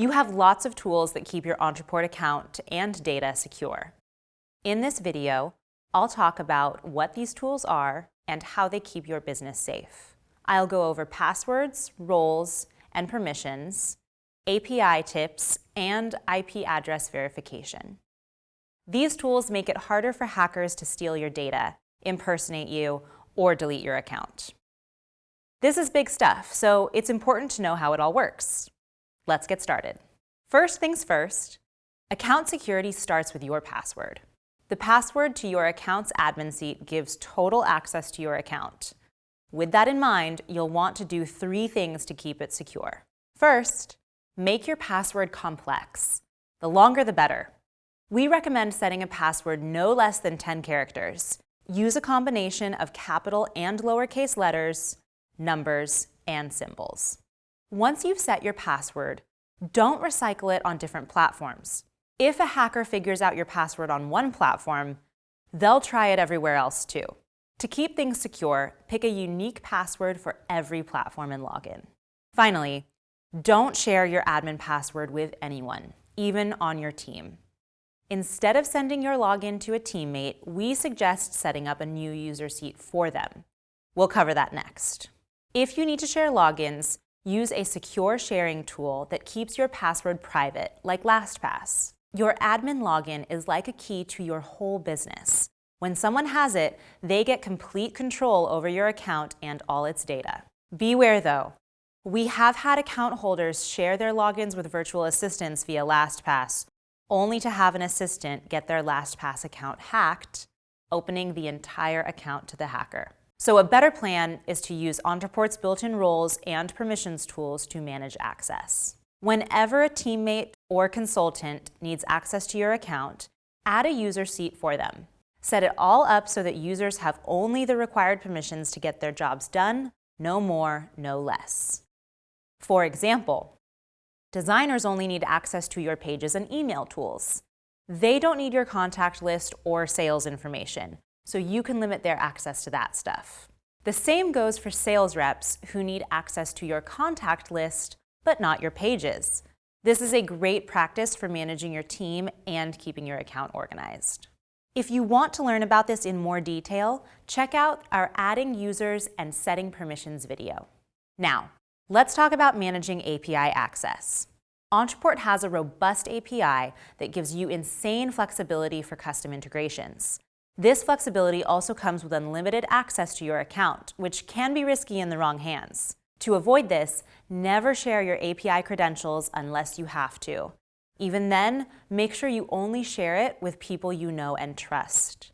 You have lots of tools that keep your Ontraport account and data secure. In this video, I'll talk about what these tools are and how they keep your business safe. I'll go over passwords, roles, and permissions, API tips, and IP address verification. These tools make it harder for hackers to steal your data, impersonate you, or delete your account. This is big stuff, so it's important to know how it all works. Let's get started. First things first, account security starts with your password. The password to your account's admin seat gives total access to your account. With that in mind, you'll want to do 3 things to keep it secure. First, make your password complex. The longer the better. We recommend setting a password no less than 10 characters. Use a combination of capital and lowercase letters, numbers, and symbols. Once you've set your password, don't recycle it on different platforms. If a hacker figures out your password on one platform, they'll try it everywhere else too. To keep things secure, pick a unique password for every platform and login. Finally, don't share your admin password with anyone, even on your team. Instead of sending your login to a teammate, we suggest setting up a new user seat for them. We'll cover that next. If you need to share logins, use a secure sharing tool that keeps your password private, like LastPass. Your admin login is like a key to your whole business. When someone has it, they get complete control over your account and all its data. Beware though. We have had account holders share their logins with virtual assistants via LastPass, only to have an assistant get their LastPass account hacked, opening the entire account to the hacker. So a better plan is to use Ontraport's built-in roles and permissions tools to manage access. Whenever a teammate or consultant needs access to your account, add a user seat for them. Set it all up so that users have only the required permissions to get their jobs done, no more, no less. For example, designers only need access to your pages and email tools. They don't need your contact list or sales information, so you can limit their access to that stuff. The same goes for sales reps who need access to your contact list, but not your pages. This is a great practice for managing your team and keeping your account organized. If you want to learn about this in more detail, check out our Adding Users and Setting Permissions video. Now, let's talk about managing API access. Ontraport has a robust API that gives you insane flexibility for custom integrations. This flexibility also comes with unlimited access to your account, which can be risky in the wrong hands. To avoid this, never share your API credentials unless you have to. Even then, make sure you only share it with people you know and trust.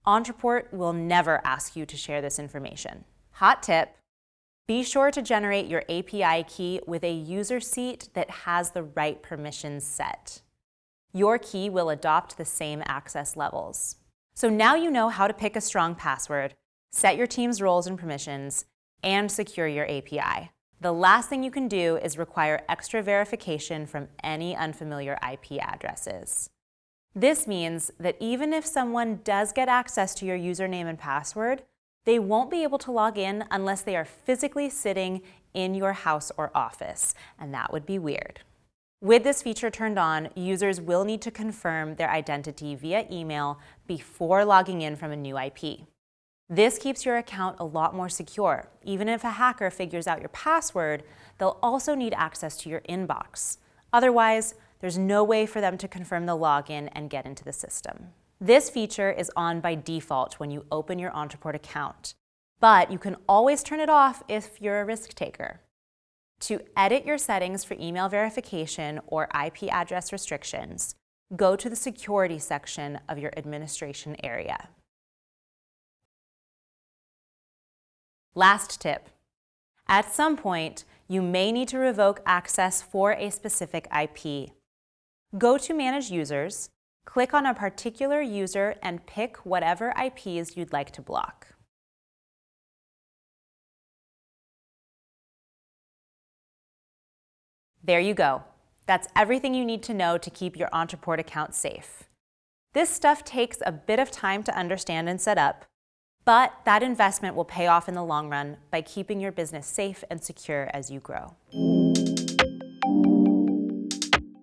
Ontraport will never ask you to share this information. Hot tip: be sure to generate your API key with a user seat that has the right permissions set. Your key will adopt the same access levels. So now you know how to pick a strong password, set your team's roles and permissions, and secure your API. The last thing you can do is require extra verification from any unfamiliar IP addresses. This means that even if someone does get access to your username and password, they won't be able to log in unless they are physically sitting in your house or office, and that would be weird. With this feature turned on, users will need to confirm their identity via email before logging in from a new IP. This keeps your account a lot more secure. Even if a hacker figures out your password, they'll also need access to your inbox. Otherwise, there's no way for them to confirm the login and get into the system. This feature is on by default when you open your Ontraport account, but you can always turn it off if you're a risk taker. To edit your settings for email verification or IP address restrictions, go to the security section of your administration area. Last tip: at some point, you may need to revoke access for a specific IP. Go to Manage Users, click on a particular user, and pick whatever IPs you'd like to block. There you go. That's everything you need to know to keep your Ontraport account safe. This stuff takes a bit of time to understand and set up, but that investment will pay off in the long run by keeping your business safe and secure as you grow.